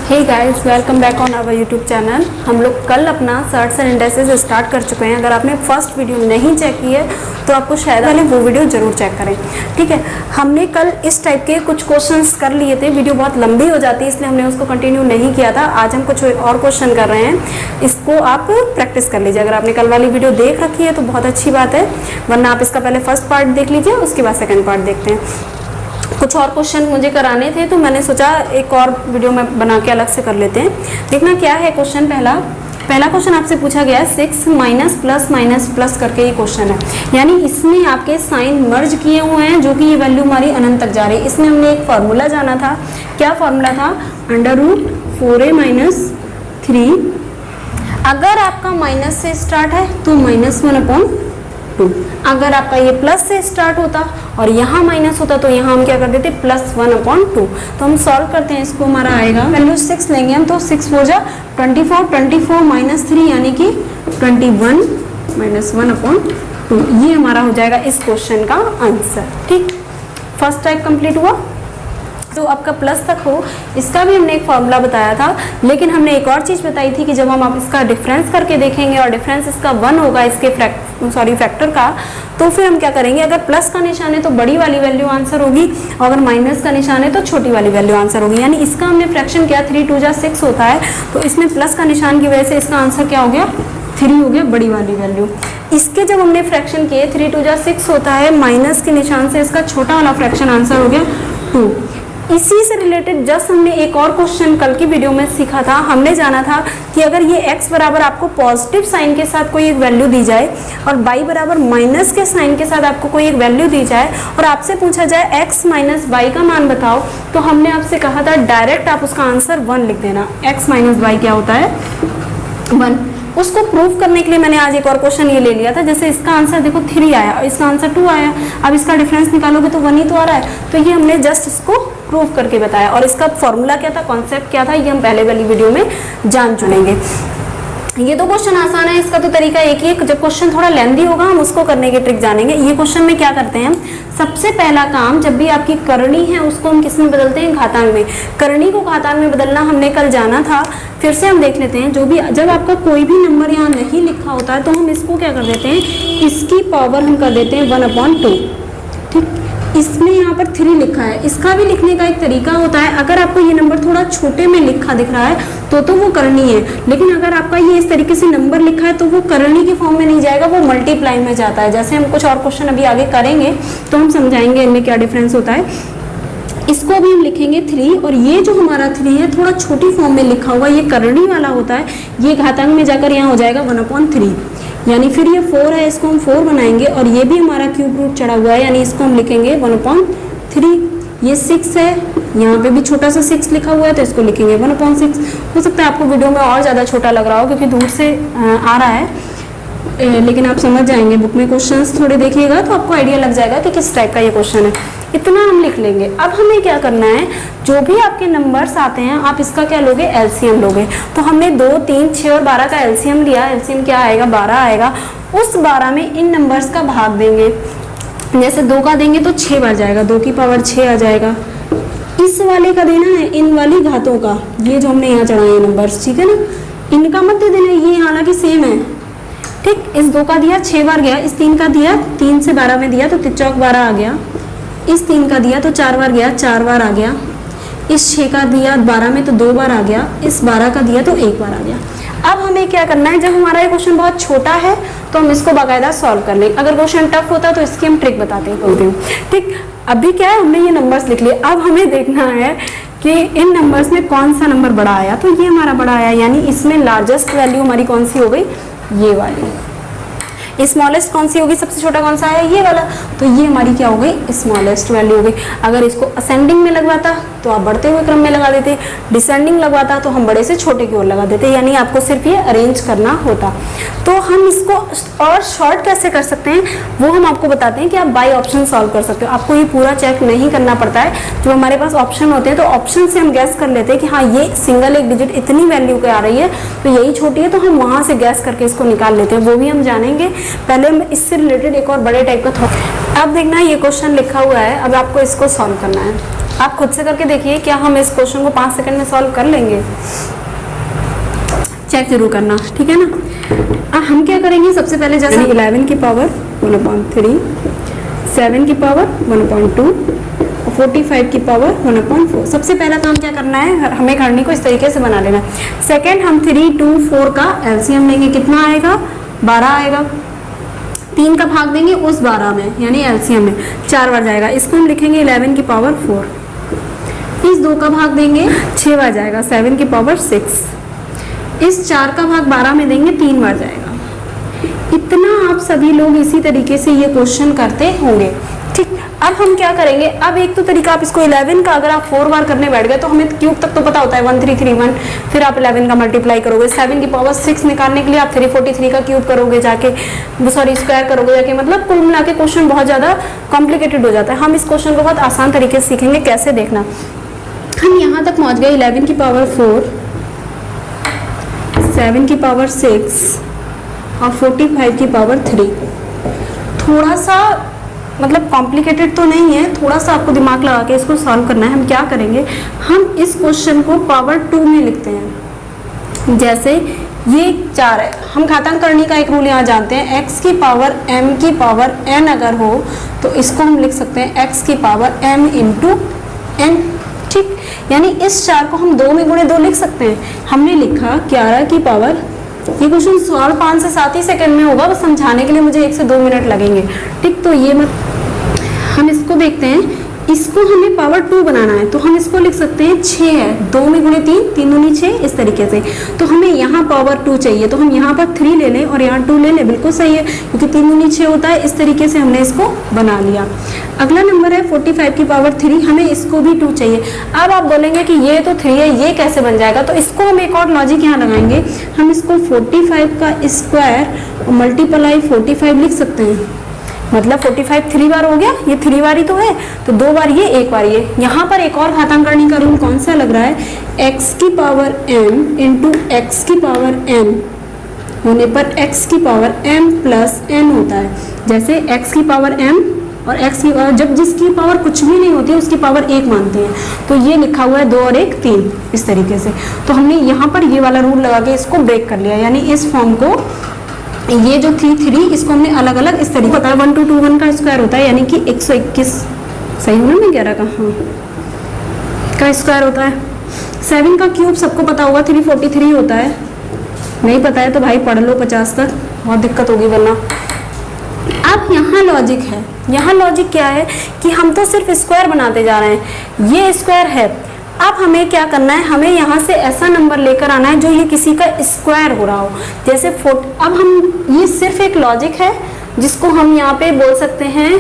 Hey guys, welcome back on our YouTube channel. हम लोग कल अपना सर्ट्स एंड इंडेक्सेस स्टार्ट कर चुके हैं। अगर आपने फर्स्ट वीडियो नहीं चेक की है तो आपको शायद पहले वो वीडियो जरूर चेक करें, ठीक है। हमने कल इस टाइप के कुछ क्वेश्चंस कर लिए थे, वीडियो बहुत लंबी हो जाती है इसलिए हमने उसको कंटिन्यू नहीं किया था। आज हम कुछ और क्वेश्चन कर रहे हैं, इसको आप प्रैक्टिस कर लीजिए। अगर आपने कल वाली वीडियो देख रखी है तो बहुत अच्छी बात है, वरना आप इसका पहले फर्स्ट पार्ट देख लीजिए, उसके बाद सेकेंड पार्ट देखते हैं। कुछ और क्वेश्चन मुझे कराने थे तो मैंने सोचा एक और वीडियो में बना के अलग से कर लेते हैं। देखना क्या है क्वेश्चन। पहला क्वेश्चन आपसे पूछा गया है 6 माइनस प्लस करके ये क्वेश्चन है, यानी इसमें आपके साइन मर्ज किए हुए हैं जो कि ये वैल्यू हमारी अनंत तक जा रही है। इसमें हमने एक फार्मूला जाना था। क्या फार्मूला था? √4a-3। अगर आपका माइनस से स्टार्ट है तो -1/2। अगर आपका ये प्लस से स्टार्ट होता और यहाँ माइनस होता तो यहाँ हम क्या कर देते +1/2। तो हम सॉल्व करते हैं, इसको हमारा आएगा वैल्यू 6 लेंगे हम तो 6 4 जा 24 -3 यानी कि 21 -1/2। ये हमारा हो जाएगा इस क्वेश्चन का आंसर। ठीक, फर्स्ट टाइप कंप्लीट हुआ। तो आपका प्लस तक हो इसका भी हमने एक फॉर्मूला बताया था, लेकिन हमने एक और चीज़ बताई थी कि जब हम आप इसका डिफरेंस करके देखेंगे और डिफरेंस इसका 1 होगा इसके फैक्टर का, तो फिर हम क्या करेंगे, अगर प्लस का निशान है तो बड़ी वाली वैल्यू आंसर होगी और अगर माइनस का निशान है तो छोटी वाली वैल्यू आंसर होगी। यानी इसका हमने फ्रैक्शन किया 3 2 जा 6 होता है, तो इसमें प्लस का निशान की वजह से इसका आंसर क्या हो गया 3 हो गया, बड़ी वाली वैल्यू। इसके जब हमने फ्रैक्शन किए 3 2 जा 6 होता है, माइनस के निशान से इसका छोटा वाला फ्रैक्शन आंसर हो गया 2। इसी से रिलेटेड जस्ट हमने एक और क्वेश्चन कल की वीडियो में सीखा था। हमने जाना था कि अगर ये x बराबर आपको पॉजिटिव साइन के साथ कोई एक वैल्यू दी जाए और y बराबर माइनस के साइन के साथ आपको कोई एक वैल्यू दी जाए और आपसे पूछा जाए x माइनस y का मान बताओ, तो हमने आपसे कहा था डायरेक्ट आप उसका आंसर 1 लिख देना। x माइनस y क्या होता है 1। उसको प्रूव करने के लिए मैंने आज एक और क्वेश्चन ये ले लिया था। जैसे इसका आंसर देखो 3 आया और इसका आंसर 2 आया, अब इसका डिफरेंस निकालोगे तो 1 ही तो आ रहा है। तो ये हमने जस्ट इसको प्रूव करके बताया और इसका फॉर्मूला क्या था, कॉन्सेप्ट क्या था, ये हम पहले वाली वीडियो में जान चुनेंगे। ये तो क्वेश्चन आसान है, इसका तो तरीका एक ही है। जब क्वेश्चन थोड़ा लेंथी होगा हम उसको करने की ट्रिक जानेंगे। ये क्वेश्चन में क्या करते हैं, सबसे पहला काम, जब भी आपकी करनी है उसको हम किस में बदलते हैं, घातांक में। करनी को घातांक में बदलना हमने कल जाना था, फिर से हम देख लेते हैं। जो भी जब आपका कोई भी नंबर यहाँ नहीं लिखा होता है तो हम इसको क्या कर देते हैं, इसकी पावर हम कर देते हैं 1/2। ठीक, इसमें यहाँ पर 3 लिखा है, इसका भी लिखने का एक तरीका होता है। अगर आपको ये नंबर थोड़ा छोटे में लिखा दिख रहा है तो वो करनी है, लेकिन अगर आपका ये इस तरीके से नंबर लिखा है तो वो करनी के फॉर्म में नहीं जाएगा, वो मल्टीप्लाई में जाता है। जैसे हम कुछ और क्वेश्चन अभी आगे करेंगे तो हम समझाएंगे इनमें क्या डिफरेंस होता है। इसको अभी हम लिखेंगे 3 और ये जो हमारा 3 है थोड़ा छोटी फॉर्म में लिखा हुआ, ये करनी वाला होता है, ये घातांक में जाकर यहाँ हो जाएगा 1/3। यानी फिर ये 4 है, इसको हम 4 बनाएंगे और ये भी हमारा क्यूब रूट चढ़ा हुआ है, यानी इसको हम लिखेंगे 1/3। ये 6 है, यहाँ पे भी छोटा सा 6 लिखा हुआ है तो इसको लिखेंगे 1/6। हो सकता है आपको वीडियो में और ज़्यादा छोटा लग रहा हो क्योंकि दूर से आ रहा है, लेकिन आप समझ जाएंगे। बुक में क्वेश्चंस थोड़े देखिएगा तो आपको आइडिया लग जाएगा कि किस टाइप का ये क्वेश्चन है। इतना हम लिख लेंगे। अब हमें क्या करना है, जो भी आपके नंबर्स आते हैं आप इसका क्या लोगे, एलसीएम लोगे। तो हमने 2 3 6 और 12 का एलसीएम लिया। एलसीएम क्या आएगा, 12 आएगा। उस 12 में इन नंबर्स का भाग देंगे। जैसे 2 का देंगे तो 6 बार जाएगा, 2 की पावर 6 आ जाएगा। इस वाले का देना है, इन वाली घातों का, ये जो हमने यहाँ चढ़ाए हैं नंबर्स, ठीक है ना, इनका मत दे देना, ये हालांकि सेम है। ठीक, इस 2 का दिया 6 बार गया, इस 3 का दिया 3 से 12 में दिया तो 3 चौक 12 आ गया। इस 3 का दिया तो 4 बार गया, 4 बार आ गया। इस 6 का दिया 12 में तो 2 बार आ गया। इस 12 का दिया तो 1 बार आ गया। अब हमें क्या करना है, जब हमारा ये क्वेश्चन बहुत छोटा है तो हम इसको बाकायदा सॉल्व कर लेंगे। अगर क्वेश्चन टफ होता है तो इसकी हम ट्रिक बताते हैं। ठीक, अभी क्या है, हमने ये नंबर्स लिख लिए। अब हमें देखना है कि इन नंबर्स में कौन सा नंबर बड़ा आया। तो ये हमारा बड़ा आया, यानी इसमें लार्जेस्ट वैल्यू हमारी कौन सी हो गई, ये वाली। स्मॉलेस्ट कौन सी होगी, सबसे छोटा कौन सा है, ये वाला। तो ये हमारी क्या हो गई, स्मॉलेस्ट वैल्यू हो गई। अगर इसको असेंडिंग में लगवाता तो आप बढ़ते हुए क्रम में लगा देते, डिसेंडिंग लगवाता तो हम बड़े से छोटे की ओर लगा देते, यानी आपको सिर्फ ये अरेंज करना होता। तो हम इसको और शॉर्ट कैसे कर सकते हैं वो हम आपको बताते हैं कि आप बाय ऑप्शन सॉल्व कर सकते हो। आपको ये पूरा चेक नहीं करना पड़ता है। जो हमारे पास ऑप्शन होते हैं तो ऑप्शन से हम गैस कर लेते हैं कि हाँ ये सिंगल एक डिजिट इतनी वैल्यू की आ रही है तो यही छोटी है, तो हम वहाँ से गैस करके इसको निकाल लेते हैं। वो भी हम जानेंगे पहले हम इससे रिलेटेड एक और बड़े टाइप का थॉट। अब देखना ये क्वेश्चन लिखा हुआ है, अब आपको इसको सॉल्व करना है। आप खुद से करके देखिए क्या हम इस क्वेश्चन को 5 सेकंड में सॉल्व कर लेंगे, चेक जरूर करना, ठीक है ना। हम क्या करेंगे, सबसे पहले जैसे 11 की पावर 1/3, 7 की पावर 1/2, 45 की पावर 1/4। सबसे पहला काम क्या करना है, हमें खंडी को इस तरीके से बना लेना है। सेकेंड, हम 3, 2, 4 का एलसीएम लेंगे, कितना आएगा, 12 आएगा। 3 का भाग देंगे उस 12 में, यानी एलसीएम में 4 बार जाएगा। इसको हम लिखेंगे 11 की पावर 4। इस 2 का भाग देंगे 6 बार जाएगा, 7 की पावर 6। इस 4 का भाग 12 में देंगे, 3 बार जाएगा। इतना आप सभी लोग इसी तरीके से ये क्वेश्चन करते होंगे, ठीक। अब हम क्या करेंगे, अब एक तो तरीका आप इसको 11 का अगर आप 4 बार करने बैठ गए तो हमें क्यूब तक तो पता होता है 1331, फिर आप 11 का मल्टीप्लाई करोगे। 7 की पावर 6 निकालने के लिए आप 343 का क्यूब करोगे जाके, सॉरी स्क्वायर करोगे जाके, मतलब कुल मिला के क्वेश्चन बहुत ज़्यादा कॉम्प्लिकेटेड हो जाता है। हम इस क्वेश्चन को बहुत आसान तरीके से सीखेंगे, कैसे देखना। हम यहाँ तक पहुँच गए 11 की पावर 4, 7 की पावर 6 और 45 की पावर 3। थोड़ा सा मतलब कॉम्प्लिकेटेड तो नहीं है, थोड़ा सा आपको दिमाग लगा के इसको सॉल्व करना है। हम क्या करेंगे, हम इस क्वेश्चन को पावर 2 में लिखते हैं। जैसे ये 4 है, हम घातांक करने का एक रूल यहाँ जानते हैं, x की पावर m की पावर n अगर हो तो इसको हम लिख सकते हैं x की पावर m इंटू n, ठीक। यानी इस 4 को हम 2 में गुणे 2 लिख सकते हैं। हमने लिखा 11 की पावर, ये क्वेश्चन सॉल्व 5 से 7 ही सेकंड में होगा, बस समझाने के लिए मुझे 1 से 2 मिनट लगेंगे, ठीक। तो ये हम इसको देखते हैं, इसको हमें पावर 2 बनाना है तो हम इसको लिख सकते हैं 6 है, 2 में गुणे 3, 3 दूनी 6, इस तरीके से। तो हमें यहाँ पावर 2 चाहिए तो हम यहाँ पर 3 ले लें और यहाँ 2 ले लें, बिल्कुल सही है क्योंकि 3 दूनी 6 होता है। इस तरीके से हमने इसको बना लिया। अगला नंबर है 45 की पावर 3, हमें इसको भी 2 चाहिए। अब आप बोलेंगे कि ये तो 3 है, ये कैसे बन जाएगा, तो इसको हम एक और लॉजिक यहाँ लगाएंगे। हम इसको 45 का स्क्वायर और मल्टीप्लाई 45 लिख सकते हैं, मतलब 45 3 बार हो गया, ये 3 बार ही तो है, तो 2 बार ये 1 बार ये। यहाँ पर एक और घातांक करने का रूल कौन सा लग रहा है, x की पावर m इंटू x की पावर n होने पर x की पावर m प्लस n होता है। जैसे x की पावर m और x की पावर, जब जिसकी पावर कुछ भी नहीं होती है उसकी पावर 1 मानते हैं, तो ये लिखा हुआ है 2 और 1 3, इस तरीके से। तो हमने यहाँ पर ये वाला रूल लगा के इसको ब्रेक कर लिया, यानी इस फॉर्म को, ये जो थी 3, इसको हमने अलग अलग इस तरीके होता है। 1221 का स्क्वायर होता है, यानी कि 121, सही होना मैं 11 का, हाँ, का स्क्वायर होता है। 7 का क्यूब सबको पता होगा 343 होता है, नहीं पता है तो भाई पढ़ लो 50 तक, बहुत दिक्कत होगी वरना। अब यहाँ लॉजिक है, यहाँ लॉजिक क्या है कि हम तो सिर्फ स्क्वायर बनाते जा रहे हैं, ये स्क्वायर है। अब हमें क्या करना है, हमें यहाँ से ऐसा नंबर लेकर आना है जो ये किसी का स्क्वायर हो रहा हो, जैसे 4। अब हम, ये सिर्फ एक लॉजिक है जिसको हम यहाँ पे बोल सकते हैं,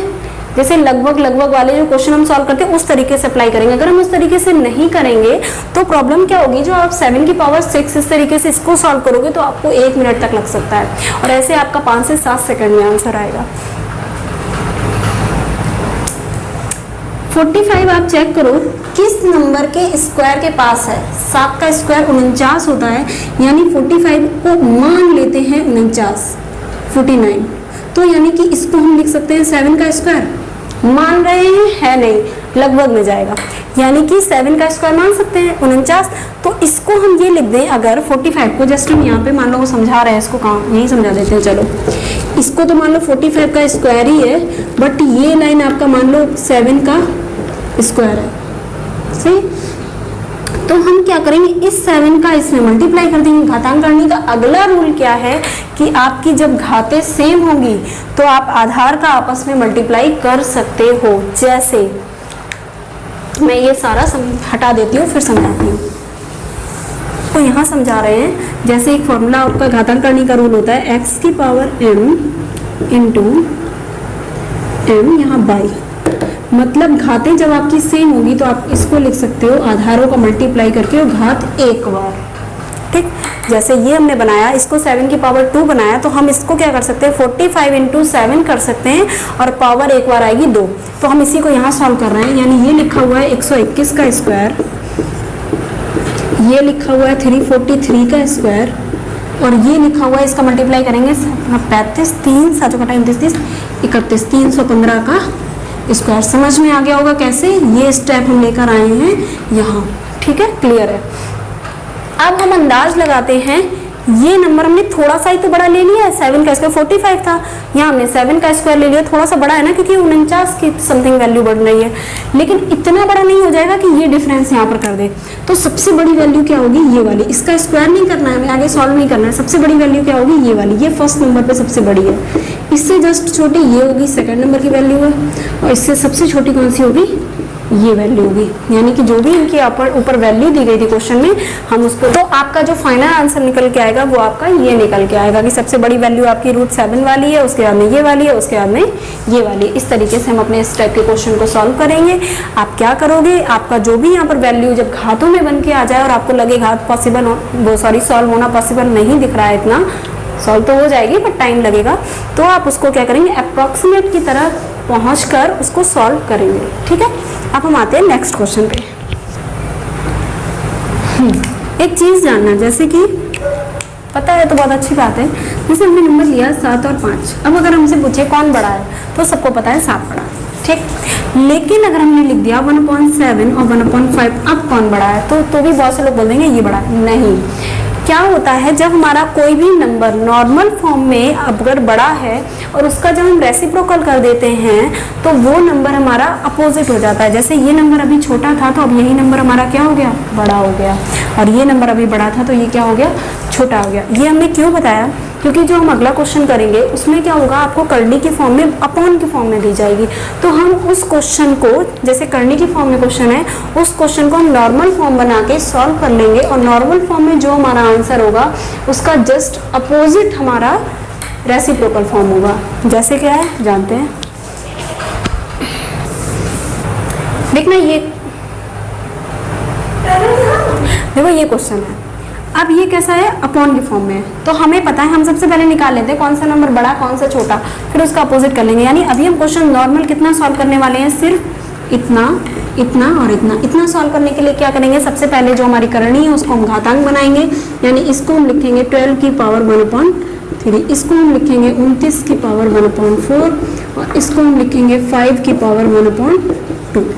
जैसे लगभग लगभग वाले जो क्वेश्चन हम सॉल्व करते हैं उस तरीके से अप्लाई करेंगे। अगर हम उस तरीके से नहीं करेंगे तो प्रॉब्लम क्या होगी, जो आप 7 की पावर 6 इस तरीके से इसको सॉल्व करोगे तो आपको 1 मिनट तक लग सकता है, और ऐसे आपका 5 से 7 सेकंड में आंसर आएगा। 45 आप चेक करो किस नंबर के स्क्वायर के पास है। 7 का स्क्वायर 49 होता है, यानी 45 को मान लेते हैं 49, तो यानी कि इसको हम लिख सकते हैं 7 का स्क्वायर। मान रहे हैं, है नहीं, लगभग में जाएगा, यानी कि 7 का स्क्वायर मान सकते हैं 49। तो इसको हम ये लिख दें, अगर 45 को जस्ट हम यहाँ पे मान लो वो समझा रहे हैं, इसको कहाँ यही समझा देते हैं। चलो, इसको तो मान लो 45 का स्क्वायर ही है, बट ये लाइन आपका मान लो 7 का स्क्वायर है, सही। तो हम क्या करेंगे, इस 7 का इसमें मल्टीप्लाई कर देंगे। घातांक करने का अगला रूल क्या है कि आपकी जब घातें सेम होंगी तो आप आधार का आपस में मल्टीप्लाई कर सकते हो। जैसे मैं ये सारा हटा देती हूँ फिर समझाती हूँ। तो यहाँ समझा रहे हैं, जैसे एक फॉर्मूला आपका घातांक करने का रूल होता है, x की पावर m इंटू m यहाँ बाई, मतलब घातें जब आपकी सेम होगी तो आप इसको लिख सकते हो आधारों का मल्टीप्लाई करके और घात 1 बार, ठीक। जैसे ये हमने बनाया, इसको 7 की पावर 2 बनाया, तो हम इसको क्या कर सकते हैं, 45 इंटू 7 कर सकते हैं और पावर 1 बार आएगी 2। तो हम इसी को यहाँ सॉल्व कर रहे हैं, यानी ये लिखा हुआ है 121 का स्क्वायर, ये लिखा हुआ है 343 का स्क्वायर, और ये लिखा हुआ है, इसका मल्टीप्लाई करेंगे 35, 3 7 कटा 29, 30 31, 315 का स्क्वायर। समझ में आ गया होगा कैसे, ये स्टेप हम लेकर आए हैं यहाँ। ठीक है, क्लियर है। अब हम अंदाज लगाते हैं, ये नंबर हमने थोड़ा सा ही तो बड़ा ले लिया है, 7 का स्क्वायर 45 था, यहाँ हमने 7 का स्क्वायर ले लिया, थोड़ा सा बड़ा है ना, क्योंकि 49 की समथिंग वैल्यू बढ़ रही है, लेकिन इतना बड़ा नहीं हो जाएगा कि ये डिफरेंस यहाँ पर कर दे। तो सबसे बड़ी वैल्यू क्या होगी, ये वाली। इसका स्क्वायर नहीं करना है हमें, आगे सॉल्व नहीं करना है। सबसे बड़ी वैल्यू क्या होगी, ये वाली, ये फर्स्ट नंबर पर सबसे बड़ी है। इससे जस्ट छोटी ये होगी, सेकेंड नंबर की वैल्यू है, और इससे सबसे छोटी कौन सी होगी, ये वैल्यू होगी। यानी कि जो भी इनकी ऊपर वैल्यू दी गई थी क्वेश्चन में, हम उसको, तो आपका जो फाइनल आंसर निकल के आएगा वो आपका ये निकल के आएगा कि सबसे बड़ी वैल्यू आपकी √7 वाली है, उसके बाद में ये वाली है, उसके बाद में ये वाली। इस तरीके से हम अपने इस टाइप के क्वेश्चन को सॉल्व करेंगे। आप क्या करोगे, आपका जो भी यहाँ पर वैल्यू जब घातों में बन के आ जाए और आपको लगे घात पॉसिबल वो सॉल्व होना पॉसिबल नहीं दिख रहा है, इतना सॉल्व तो हो जाएगी बट टाइम लगेगा, तो आप उसको क्या करेंगे, अप्रॉक्सीमेट की तरह पहुंचकर उसको सॉल्व करेंगे। ठीक है, अब हम आते हैं नेक्स्ट क्वेश्चन पे। एक चीज जानना, जैसे कि पता है तो बहुत अच्छी बात है, जैसे हमने नंबर लिया 7 और 5। अब अगर हमसे पूछे कौन बड़ा है, तो सबको पता है 7 बड़ा, ठीक। लेकिन अगर हमने लिख दिया 1/7 और 1/5, अब कौन बड़ा है, तो भी बहुत से लोग बोल देंगे ये बड़ा नहीं। क्या होता है, जब हमारा कोई भी नंबर नॉर्मल फॉर्म में अगर बड़ा है और उसका जब हम रेसिप्रोकल कर देते हैं तो वो नंबर हमारा अपोजिट हो जाता है। जैसे ये नंबर अभी छोटा था तो अब यही नंबर हमारा क्या हो गया, बड़ा हो गया, और ये नंबर अभी बड़ा था तो ये क्या हो गया, छोटा हो गया। ये हमने क्यों बताया, क्योंकि जो हम अगला क्वेश्चन करेंगे उसमें क्या होगा, आपको करनी की फॉर्म में अपॉन की फॉर्म में दी जाएगी। तो हम उस क्वेश्चन को, जैसे करनी की फॉर्म में क्वेश्चन है, उस क्वेश्चन को हम नॉर्मल फॉर्म बना के सॉल्व कर लेंगे, और नॉर्मल फॉर्म में जो हमारा आंसर होगा उसका जस्ट अपोजिट हमारा रेसिप्रोकल फॉर्म होगा। जैसे क्या है जानते हैं, देखना ये देखो ये क्वेश्चन है, अब ये कैसा है, अपॉन की फॉर्म में है। तो हमें पता है, हम सबसे पहले निकाल लेते हैं कौन सा नंबर बड़ा कौन सा छोटा, फिर उसका अपोजिट कर लेंगे। यानी अभी हम क्वेश्चन नॉर्मल कितना सॉल्व करने वाले हैं, सिर्फ इतना, इतना और इतना। इतना सॉल्व करने के लिए क्या करेंगे, सबसे पहले जो हमारी करनी है उसको हम घातांक बनाएंगे। यानी इसको हम लिखेंगे 12 की पावर 1/3, इसको हम लिखेंगे 29 की पावर 1/4, और इसको हम लिखेंगे 5 की पावर 1/2।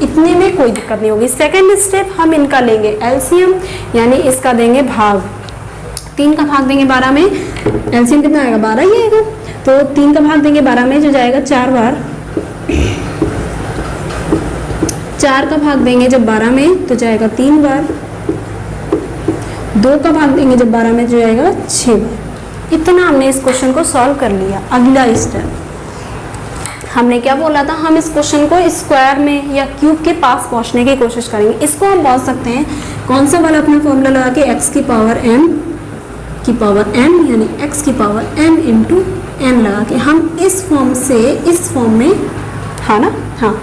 इतने में कोई दिक्कत नहीं होगी। सेकेंड स्टेप हम इनका लेंगे एलसीएम, यानी इसका देंगे भाग, 3 का भाग देंगे 12 में, एलसीएम कितना आएगा, 12 ही आएगा। तो 3 का भाग देंगे 12 में, जो जाएगा 4 बार, 4 का भाग देंगे जब 12 में तो जाएगा 3 बार, 2 का भाग देंगे जब 12 में तो जाएगा 6 बार। इतना हमने इस क्वेश्चन को सॉल्व कर लिया। अगला स्टेप हमने क्या बोला था, हम इस क्वेश्चन को स्क्वायर में या क्यूब के पास पहुंचने की कोशिश करेंगे। इसको हम पहुंच सकते हैं कौन सा वाला, अपना फॉर्मूला लगा के, x की पावर m की पावर m, यानी x की पावर m इंटू n लगा के हम इस फॉर्म से इस फॉर्म में, हाँ ना, हाँ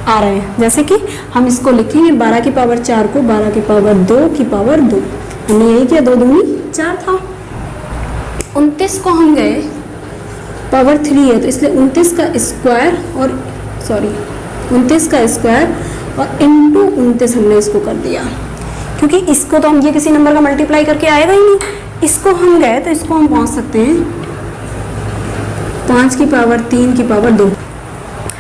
आ रहे हैं। जैसे कि हम इसको लिखेंगे 12 की पावर 4 को 12 की पावर 2 की पावर 2, हमने यही किया, 2 दूनी 4 था। 29 को हम गए पावर 3 है तो इसलिए 29 का स्क्वायर और 29 का स्क्वायर और इंटू 29 हमने इसको कर दिया, क्योंकि इसको तो हम ये किसी नंबर का मल्टीप्लाई करके आएगा ही नहीं। इसको हम गए तो इसको हम पहुंच सकते हैं 5 की पावर 3 की पावर 2।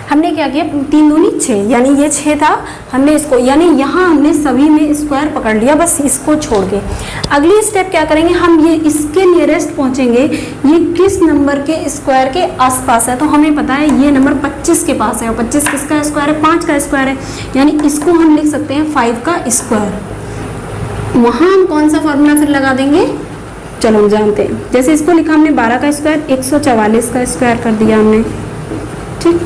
हमने क्या किया, 3 दूनी 6, यानी ये 6 था, हमने इसको, यानी यहाँ हमने सभी में स्क्वायर पकड़ लिया, बस इसको छोड़ के। अगली स्टेप क्या करेंगे, हम ये इसके नियरेस्ट पहुँचेंगे, ये किस नंबर के स्क्वायर के आसपास है। तो हमें पता है ये नंबर 25 के पास है, और 25 किसका स्क्वायर है, 5 का स्क्वायर है, यानी इसको हम लिख सकते हैं 5 का स्क्वायर। वहाँ हम कौन सा फॉर्मूला फिर लगा देंगे, चलो हम जानते हैं। जैसे इसको लिखा हमने 12 का स्क्वायर, 144 का स्क्वायर कर दिया हमने, ठीक।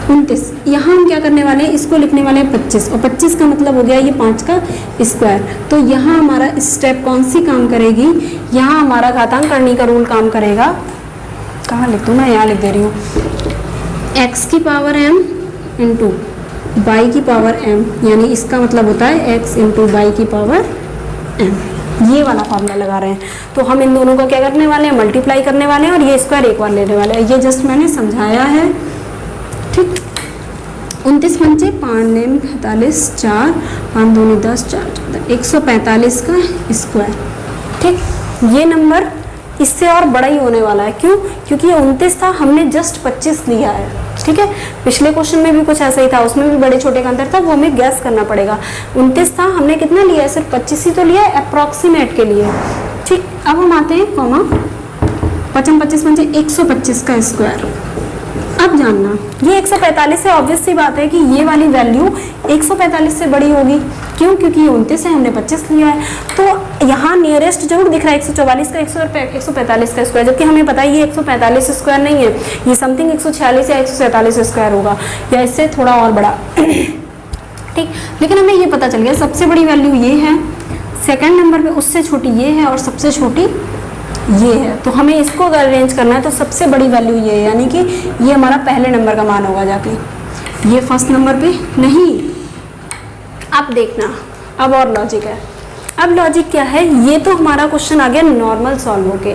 29, यहाँ हम क्या करने वाले हैं, इसको लिखने वाले हैं 25, और 25 का मतलब हो गया ये 5 का स्क्वायर। तो यहाँ हमारा स्टेप कौन सी काम करेगी, यहाँ हमारा घातांक करनी का रूल काम करेगा। कहाँ लिख दूँ मैं, यहाँ लिख दे रही हूँ, x की पावर m इंटू y की पावर m, यानी इसका मतलब होता है x इंटू y की पावर m। ये वाला फॉर्मूला लगा रहे हैं। तो हम इन दोनों को क्या करने वाले हैं, मल्टीप्लाई करने वाले हैं, और ये स्क्वायर एक बार लेने वाले हैं। ये जस्ट मैंने समझाया है, ठीक। 29 पंचे 5 नेम 45, 4 5 दूनी 10, 4 14, 145 का स्क्वायर, ठीक। ये नंबर इससे और बड़ा ही होने वाला है। क्यों? क्योंकि ये 29 था, हमने जस्ट 25 लिया है। ठीक है, पिछले क्वेश्चन में भी कुछ ऐसा ही था, उसमें भी बड़े छोटे का अंतर था, वो हमें गैस करना पड़ेगा। 29 था, हमने कितना लिया है? सिर्फ 25 ही तो लिया है अप्रॉक्सीमेट के लिए। ठीक, अब हम आते हैं कॉमा 25 पंचे 125 का स्क्वायर। अब जानना, ये 145 है, ऑब्वियस सी बात है कि ये वाली वैल्यू 145 से बड़ी होगी। क्यों? क्योंकि ये 29 है, हमने 25 लिया है, तो यहाँ नियरेस्ट जरूर दिख रहा है 144 का 145 का स्क्वायर, जबकि हमें पता है ये 145 स्क्वायर नहीं है, ये समथिंग 146 या 147 स्क्वायर होगा, या इससे थोड़ा और बड़ा। ठीक, लेकिन हमें ये पता चल गया सबसे बड़ी वैल्यू ये है, सेकेंड नंबर पे उससे छोटी ये है, और सबसे छोटी ये है। तो हमें इसको अगर अरेंज करना है तो सबसे बड़ी वैल्यू ये है, यानी कि ये हमारा पहले नंबर का मान होगा जाके, ये फर्स्ट नंबर पे नहीं। अब देखना, अब और लॉजिक है। अब लॉजिक क्या है, ये तो हमारा क्वेश्चन आ गया नॉर्मल सॉल्व होके,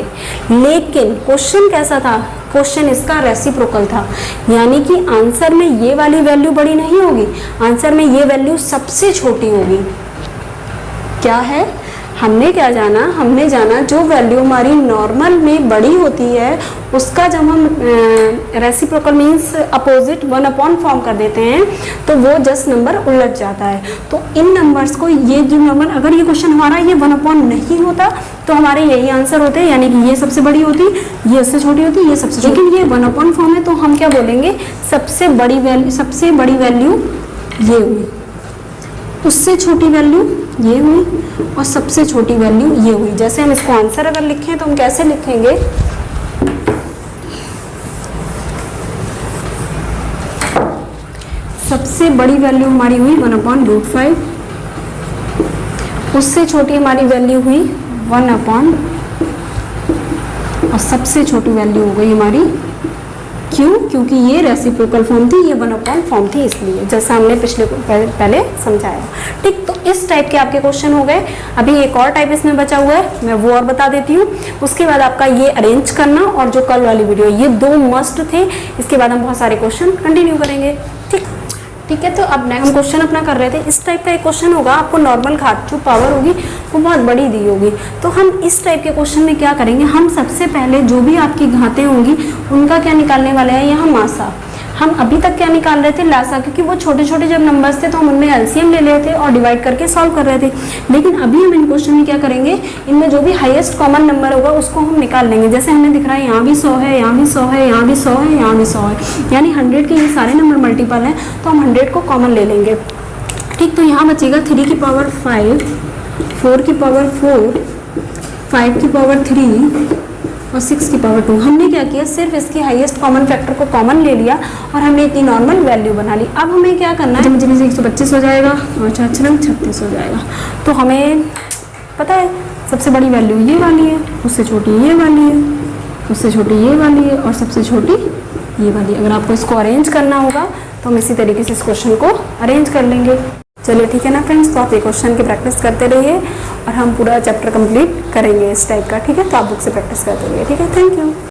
लेकिन क्वेश्चन कैसा था? क्वेश्चन इसका रेसिप्रोकल था, यानी कि आंसर में ये वाली वैल्यू बड़ी नहीं होगी, आंसर में ये वैल्यू सबसे छोटी होगी। क्या है? हमने क्या जाना? हमने जाना जो वैल्यू हमारी नॉर्मल में बड़ी होती है उसका जब हम रेसिप्रोकल मीन्स अपोजिट 1/, फॉर्म कर देते हैं तो वो जस्ट नंबर उलट जाता है। तो इन नंबर्स को, ये जो नंबर, अगर ये क्वेश्चन हमारा ये 1/, नहीं होता तो हमारे यही आंसर होते हैं, यानी कि ये सबसे बड़ी होती, ये उससे छोटी होती, ये सबसे छोटी। लेकिन ये 1/, फॉर्म है तो हम क्या बोलेंगे? सबसे बड़ी वैल्यू ये हुई, उससे छोटी वैल्यू ये हुई, और सबसे छोटी वैल्यू ये हुई। जैसे हम इसको आंसर अगर लिखें तो हम कैसे लिखेंगे? सबसे बड़ी वैल्यू हमारी हुई 1/√5, उससे छोटी हमारी वैल्यू हुई 1/, और सबसे छोटी वैल्यू हो गई हमारी, क्यों? क्योंकि ये रेसिप्रोकल फॉर्म थी, ये 1/, फॉर्म थी, इसलिए, जैसा हमने पहले समझाया। ठीक, तो इस टाइप के आपके क्वेश्चन हो गए। अभी एक और टाइप इसमें बचा हुआ है, मैं वो और बता देती हूँ। उसके बाद आपका ये अरेंज करना और जो कल वाली वीडियो, ये 2 मस्ट थे। इसके बाद हम बहुत सारे क्वेश्चन कंटिन्यू करेंगे। ठीक है, तो अब नेक्स्ट क्वेश्चन अपना कर रहे थे। इस टाइप का एक क्वेश्चन होगा, आपको नॉर्मल घात जो पावर होगी वो बहुत बड़ी दी होगी। तो हम इस टाइप के क्वेश्चन में क्या करेंगे? हम सबसे पहले जो भी आपकी घातें होंगी उनका क्या निकालने वाले हैं? यहाँ मासा। हम अभी तक क्या निकाल रहे थे? लासा, क्योंकि वो छोटे छोटे जब नंबर्स थे तो हम उनमें एलसीएम ले रहे थे और डिवाइड करके सॉल्व कर रहे थे। लेकिन अभी हम इन क्वेश्चन में क्या करेंगे? इनमें जो भी हाईएस्ट कॉमन नंबर होगा उसको हम निकाल लेंगे। जैसे हमें दिख रहा है यहाँ भी 100 है, यहाँ भी 100 है, यहाँ भी 100 है, यहाँ भी 100 है, यानी 100 के ये सारे नंबर मल्टीपल हैं, तो हम 100 को कॉमन ले लेंगे। ठीक, तो यहाँ बचेगा 3 की पावर 5, 4 की पावर 4, 5 की पावर 3 और 6 की पावर 2। हमने क्या किया? सिर्फ इसकी हाईएस्ट कॉमन फैक्टर को कॉमन ले लिया और हमने इतनी नॉर्मल वैल्यू बना ली। अब हमें क्या करना है? मुझे 125 हो जाएगा और 36 हो जाएगा। तो हमें पता है सबसे बड़ी वैल्यू ये वाली है, उससे छोटी ये वाली है, उससे छोटी ये वाली है, और सबसे छोटी ये वाली। अगर आपको इसको अरेंज करना होगा तो हम इसी तरीके से इस क्वेश्चन को अरेंज कर लेंगे। चलिए ठीक है ना फ्रेंड्स, तो आप ये क्वेश्चन की प्रैक्टिस करते रहिए और हम पूरा चैप्टर कंप्लीट करेंगे इस टाइप का। ठीक है, तो आप बुक से प्रैक्टिस करते रहिए। ठीक है, थैंक यू।